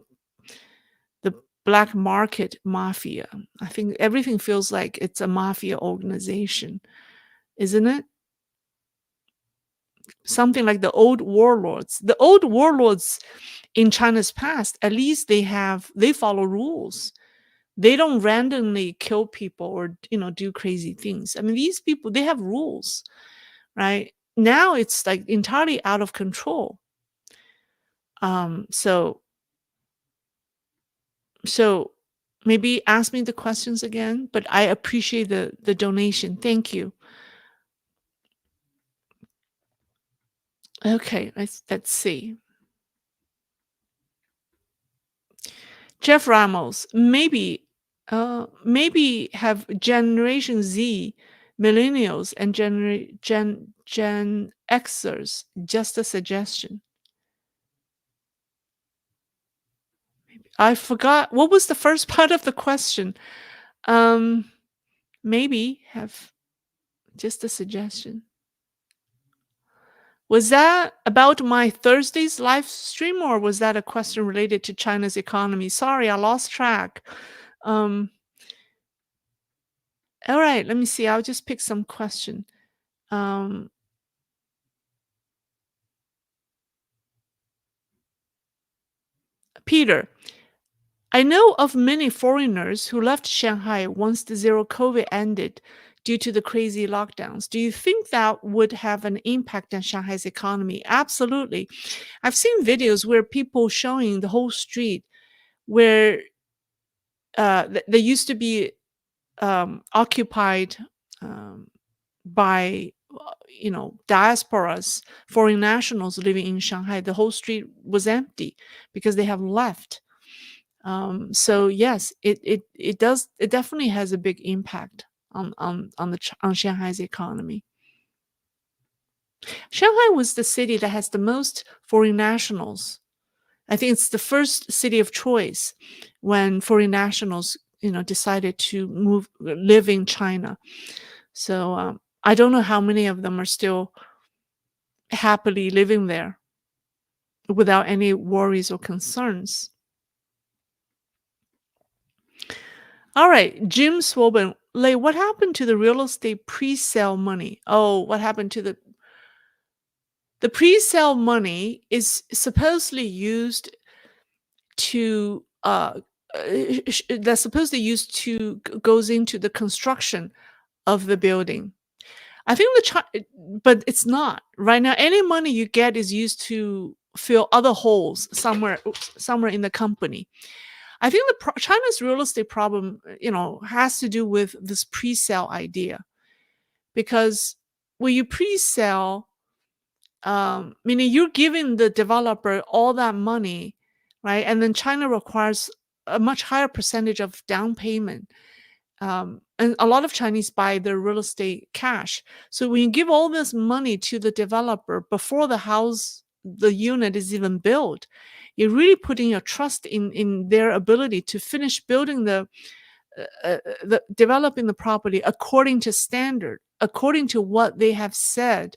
black market mafia. I think everything feels like it's a mafia organization, isn't it? Something like the old warlords. The old warlords in China's past, at least they follow rules. They don't randomly kill people or do crazy things. I mean, these people, they have rules, right? Now it's like entirely out of control. So so maybe ask me the questions again, but I appreciate the donation. Thank you. Okay, let's see. Jeff Ramos, maybe have Generation Z, millennials, and Gen Xers. Just a suggestion. I forgot what was the first part of the question. Um, maybe have just a suggestion. Was that about my Thursday's live stream, or was that a question related to China's economy? Sorry, I lost track. Um, all right, let me see. I'll just pick some question. Um, Peter, I know of many foreigners who left Shanghai once the zero COVID ended due to the crazy lockdowns. Do you think that would have an impact on Shanghai's economy? Absolutely. I've seen videos where people showing the whole street where they used to be occupied um, by diasporas, foreign nationals living in Shanghai. The whole street was empty because they have left. So yes, it definitely has a big impact on Shanghai's economy. Shanghai was the city that has the most foreign nationals. I think it's the first city of choice when foreign nationals decided to live in China. So I don't know how many of them are still happily living there without any worries or concerns. All right, Jim Swoben, what happened to the real estate pre-sale money? Oh, what happened to the pre-sale money is supposedly used to that's supposedly used to goes into the construction of the building. I think but it's not right now. Any money you get is used to fill other holes somewhere in the company. I think China's real estate problem, has to do with this pre-sale idea, because when you pre-sale, meaning you're giving the developer all that money, right? And then China requires a much higher percentage of down payment. And a lot of Chinese buy their real estate cash. So when you give all this money to the developer before the unit is even built, you're really putting your trust in their ability to finish building the developing the property according to standard, according to what they have said,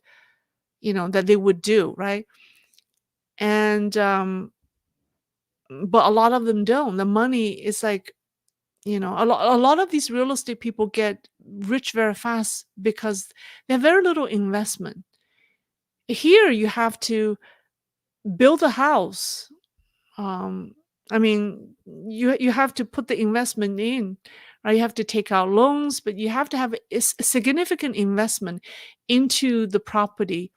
that they would do, right? And but a lot of them don't. The money is like, a lot of these real estate people get rich very fast because they have very little investment. Here you have to build a house. um I mean, you have to put the investment in, right? You have to take out loans, but you have to have a significant investment into the property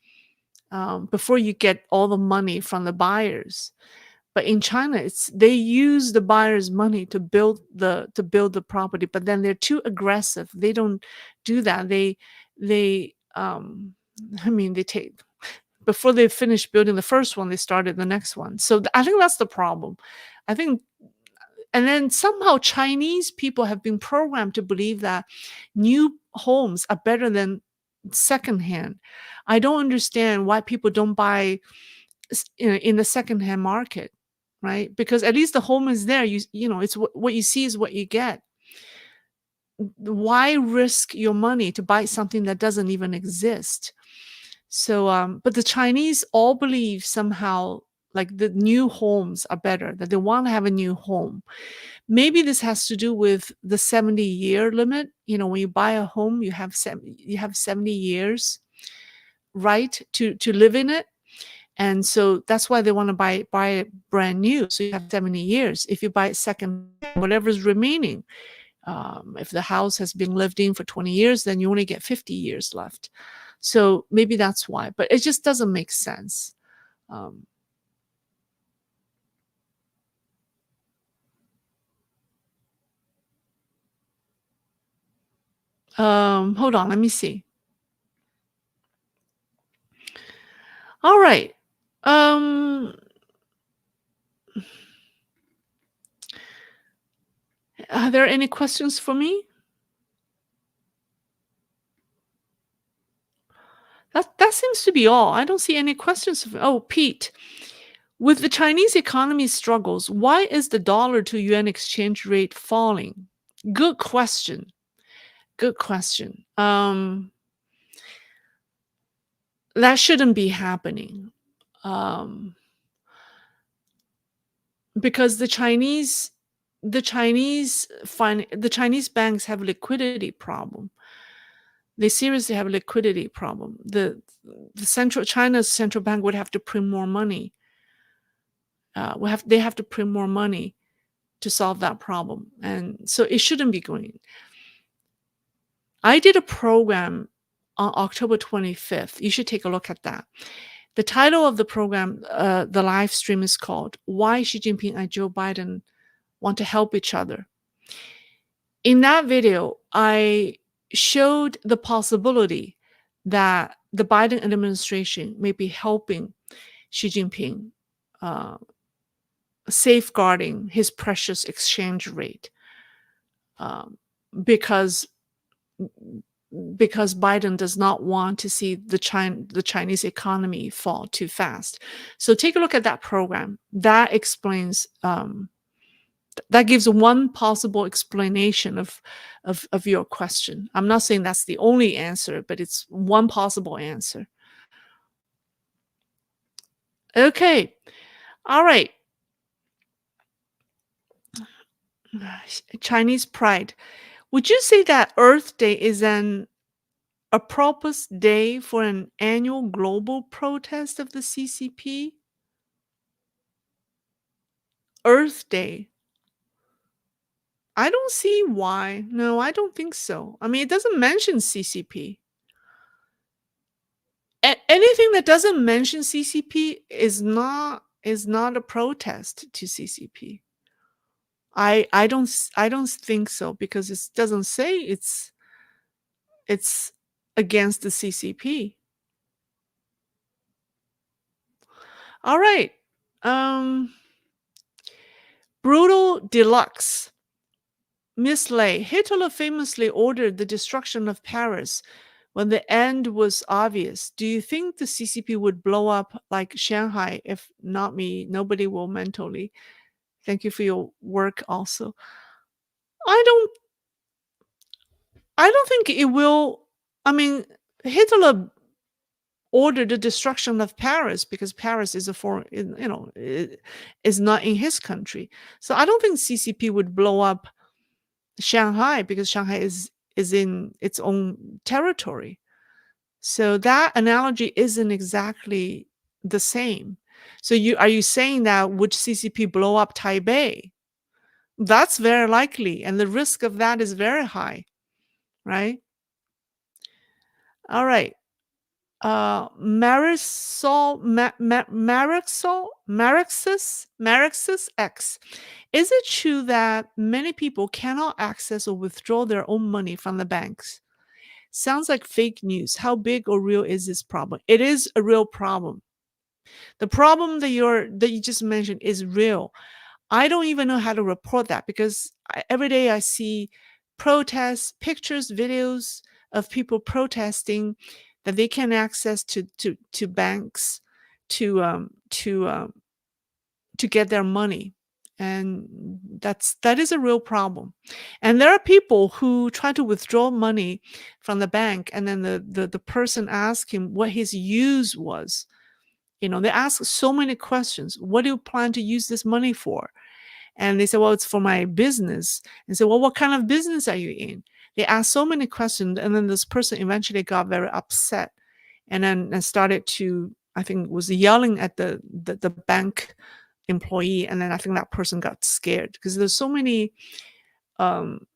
before you get all the money from the buyers. But in China, they use the buyer's money to build the property, but then they're too aggressive. They don't do that. They I mean, they take before they finish building the first one, they started the next one. So I think that's the problem. I think, and then somehow Chinese people have been programmed to believe that new homes are better than secondhand. I don't understand why people don't buy in the secondhand market, right? Because at least the home is there. It's what you see is what you get. Why risk your money to buy something that doesn't even exist? So, but the Chinese all believe somehow like the new homes are better, that they want to have a new home. Maybe this has to do with the 70-year limit. When you buy a home, you have 70 years right to live in it. And so that's why they want to buy it brand new. So you have 70 years. If you buy it second, whatever's remaining, if the house has been lived in for 20 years, then you only get 50 years left. So maybe that's why, but it just doesn't make sense. Um, Hold on, let me see. All right. Um, are there any questions for me? That seems to be all. I don't see any questions. Oh, Pete, with the Chinese economy struggles, why is the dollar to yuan exchange rate falling? Good question. Good question. That shouldn't be happening. Um, because the Chinese banks have a liquidity problem. They seriously have a liquidity problem. China's central bank would have to print more money. They have to print more money to solve that problem, and so it shouldn't be going. I did a program on October 25th. You should take a look at that. The title of the program, the live stream, is called "Why Xi Jinping and Joe Biden Want to Help Each Other." In that video, I showed the possibility that the Biden administration may be helping Xi Jinping, uh, safeguarding his precious exchange rate, um, because Biden does not want to see the Chinese economy fall too fast. So take a look at that program. That explains. That gives one possible explanation of your question. I'm not saying that's the only answer, but it's one possible answer. Okay. All right. Chinese pride. Would you say that Earth Day is an appropriate day for an annual global protest of the CCP? Earth Day. I don't see why. No, I don't think so. I mean, it doesn't mention CCP. Anything that doesn't mention CCP is not a protest to CCP. I don't think so, because it doesn't say it's against the CCP. All right. Um Brutal Deluxe. Miss Lei, Hitler famously ordered the destruction of Paris when the end was obvious. Do you think the CCP would blow up like Shanghai? If not me, nobody will mentally. Thank you for your work also. I don't I don't think it will. I mean, Hitler ordered the destruction of Paris because Paris is a foreign, is not in his country. So I don't think CCP would blow up Shanghai because Shanghai is in its own territory. So that analogy isn't exactly the same. So are you saying that would CCP blow up Taipei? That's very likely, and the risk of that is very high, right? All right. Marixus X. Is it true that many people cannot access or withdraw their own money from the banks? Sounds like fake news. How big or real is this problem? It is a real problem. The problem that you just mentioned is real. I don't even know how to report that because every day I see protests, pictures, videos of people protesting that they can access to banks to to get their money, And that is a real problem. And there are people who try to withdraw money from the bank, and then the person asks him what his use was. They ask so many questions. What do you plan to use this money for? And they say, well, it's for my business. And say, well, what kind of business are you in? They ask so many questions, and then this person eventually got very upset, and started to, I think, was yelling at the bank employee. And then I think that person got scared because there's so many um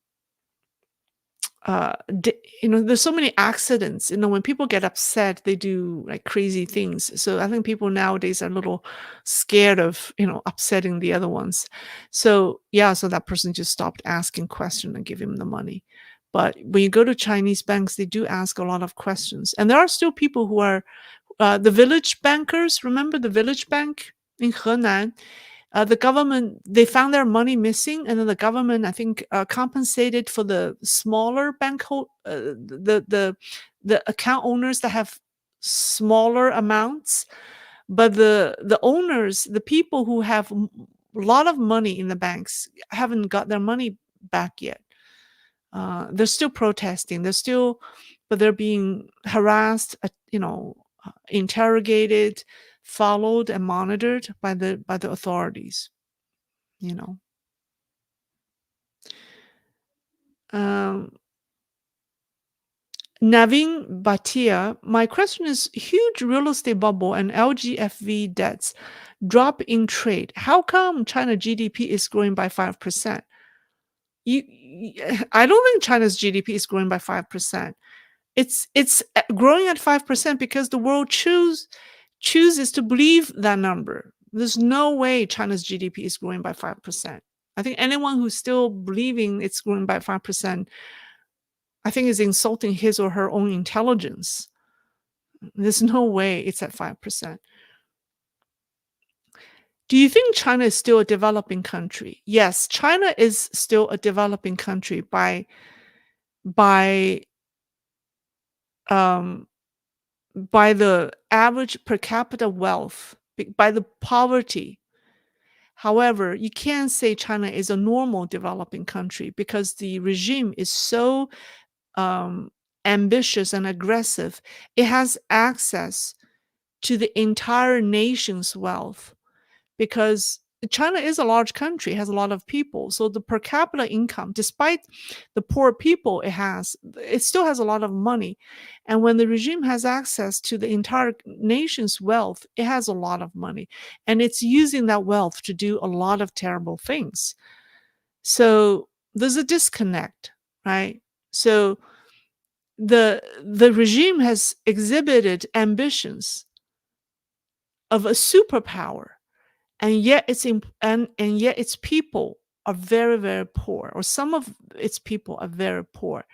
there's so many accidents. When people get upset, they do like crazy things. So I think people nowadays are a little scared of upsetting the other ones. So yeah, so that person just stopped asking questions and give him the money. But when you go to Chinese banks, they do ask a lot of questions, and there are still people who are the village bankers. Remember the village bank in Henan? The government, they found their money missing, and then the government, I think, compensated for the smaller the account owners that have smaller amounts, but the owners, the people who have a lot of money in the banks, haven't got their money back yet. They're still protesting. But they're being harassed, interrogated, followed, and monitored by the authorities. You know. Um, Naveen Bhatia, my question is: huge real estate bubble and LGFV debts drop in trade. How come China GDP is growing by 5%? I don't think China's GDP is growing by 5%. It's growing at 5% because the world chooses to believe that number. There's no way China's GDP is growing by 5%. I think anyone who's still believing it's growing by 5%, I think is insulting his or her own intelligence. There's no way it's at 5%. Do you think China is still a developing country? Yes, China is still a developing country by um, by the average per capita wealth, by the poverty. However, you can't say China is a normal developing country because the regime is so um, ambitious and aggressive. It has access to the entire nation's wealth because China is a large country, has a lot of people. So the per capita income, despite the poor people it still has a lot of money. And when the regime has access to the entire nation's wealth, it has a lot of money. And it's using that wealth to do a lot of terrible things. So there's a disconnect, right? So the regime has exhibited ambitions of a superpower, and yet and yet its people are very, very poor, or some of its people are very poor.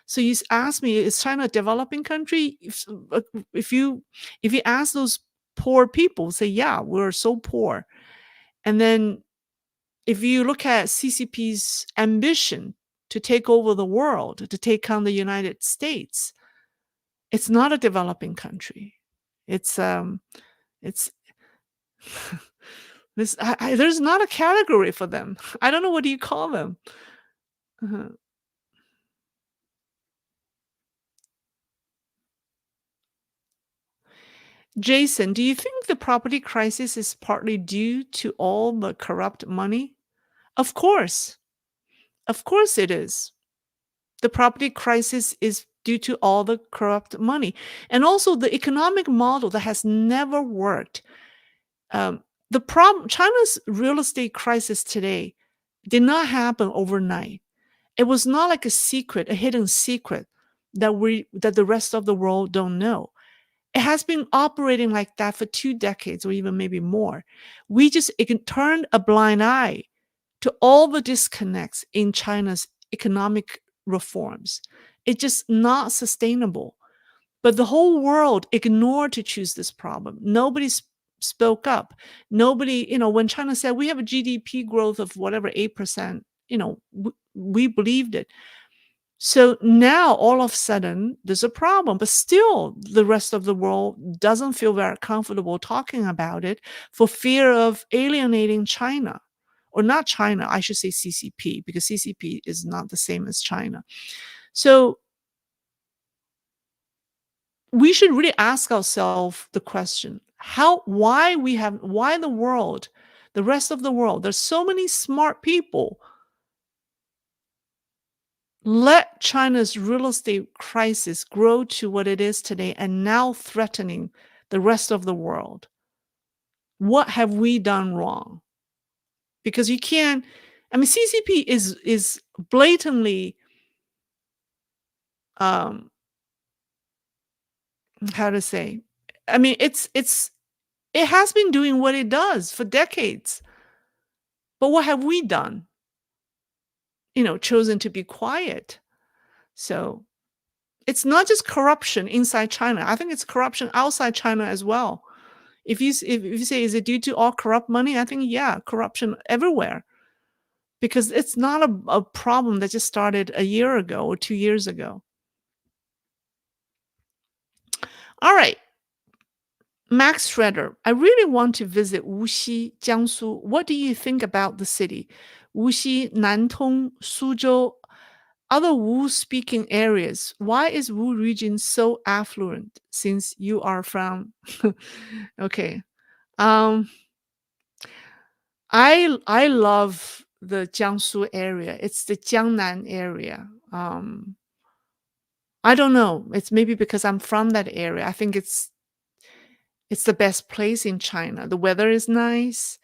So you ask me, is China a developing country? If you ask those poor people, say, yeah, we're so poor. And then if you look at CCP's ambition to take over the world, to take on the United States, it's not a developing country. It's there's not a category for them. I don't know, what do you call them? Uh-huh. Jason, do you think the property crisis is partly due to all the corrupt money? Of course. Of course it is. The property crisis is due to all the corrupt money. And also the economic model that has never worked. The problem, China's real estate crisis today did not happen overnight. It was not like a secret, a hidden secret that the rest of the world don't know. It has been operating like that for 2 decades or even maybe more. We just turned a blind eye to all the disconnects in China's economic reforms. It's just not sustainable. But the whole world ignored to choose this problem. Nobody spoke up. Nobody, when China said we have a GDP growth of whatever 8%, we believed it. So now all of a sudden there's a problem, but still the rest of the world doesn't feel very comfortable talking about it for fear of alienating China or not China, I should say CCP, because CCP is not the same as China. So we should really ask ourselves the question, why the world, the rest of the world, there's so many smart people, let China's real estate crisis grow to what it is today and now threatening the rest of the world. What have we done wrong? Because you can't, I mean, CCP is blatantly, um, how to say, I mean, it has been doing what it does for decades. But what have we done? Chosen to be quiet. So it's not just corruption inside China. I think it's corruption outside China as well. If you say, is it due to all corrupt money? I think, yeah, corruption everywhere. Because it's not a problem that just started a year ago or 2 years ago. All right. Max Shredder, I really want to visit Wuxi, Jiangsu. What do you think about the city? Wuxi, Nantong, Suzhou, other Wu speaking areas. Why is Wu region so affluent since you are from? Okay. Um, I love the Jiangsu area. It's the Jiangnan area. I don't know. It's maybe because I'm from that area. I think it's the best place in China. The weather is nice.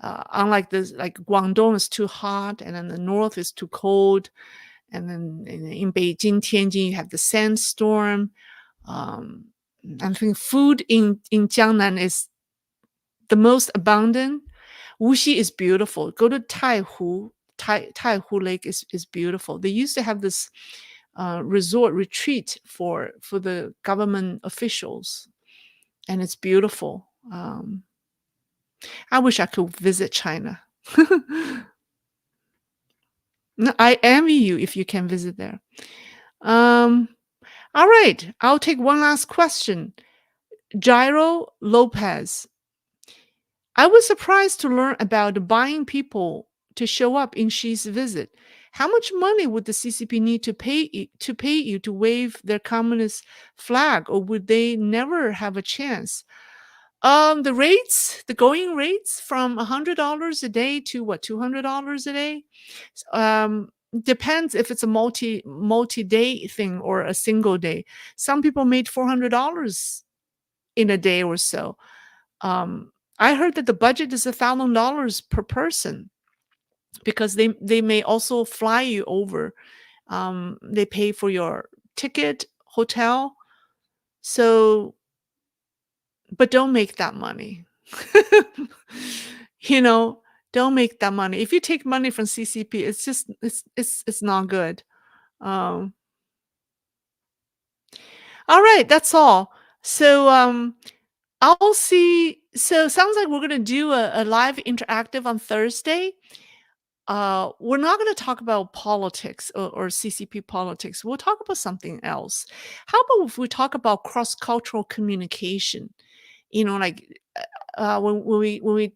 Unlike this, like Guangdong is too hot, and then the north is too cold. And then in Beijing, Tianjin, you have the sandstorm. Um, I think food in Jiangnan is the most abundant. Wuxi is beautiful. Go to Taihu. Taihu Lake is beautiful. They used to have this resort retreat for the government officials, and it's beautiful. I wish I could visit China. No, I envy you if you can visit there. Um, all right, I'll take one last question. Jairo Lopez. I was surprised to learn about buying people to show up in Xi's visit. How much money would the CCP need to pay you to wave their communist flag, or would they never have a chance? The going rates from $100 a day to what, $200 a day? Um, Depends if it's a multi-day thing or a single day. Some people made $400 in a day or so. I heard that the budget is $1,000 per person because they may also fly you over. They pay for your ticket, hotel. So, but don't make that money. you know, don't make that money. If you take money from CCP, it's just it's not good. Um, all right, that's all. So I'll see. So sounds like we're gonna do a live interactive on Thursday. We're not going to talk about politics or CCP politics. We'll talk about something else. How about if we talk about cross-cultural communication? Like when we,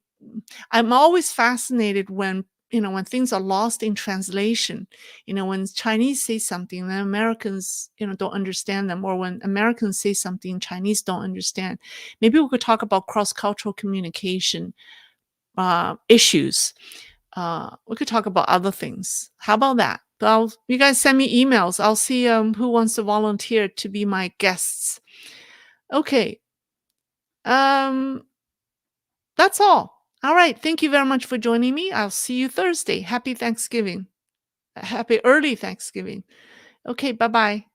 I'm always fascinated when things are lost in translation. When Chinese say something, then Americans, don't understand them, or when Americans say something, Chinese don't understand. Maybe we could talk about cross-cultural communication issues. We could talk about other things. How about that? But you guys send me emails. I'll see who wants to volunteer to be my guests. Okay. Um, that's all. All right. Thank you very much for joining me. I'll see you Thursday. Happy Thanksgiving. Happy early Thanksgiving. Okay. Bye-bye.